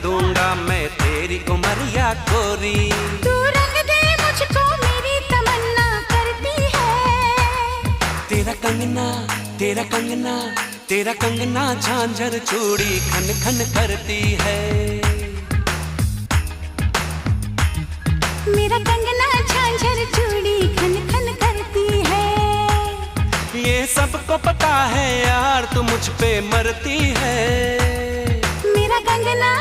दूंगा मैं तेरी उमरिया गोरी। तू रंग दे मुझको मेरी तमन्ना करती है। तेरा कंगना तेरा कंगना तेरा कंगना झांझर चूड़ी खन खन करती है। मेरा कंगना झांझर चूड़ी खन खन करती है। ये सबको पता है यार तू मुझ पे मरती है। मेरा कंगना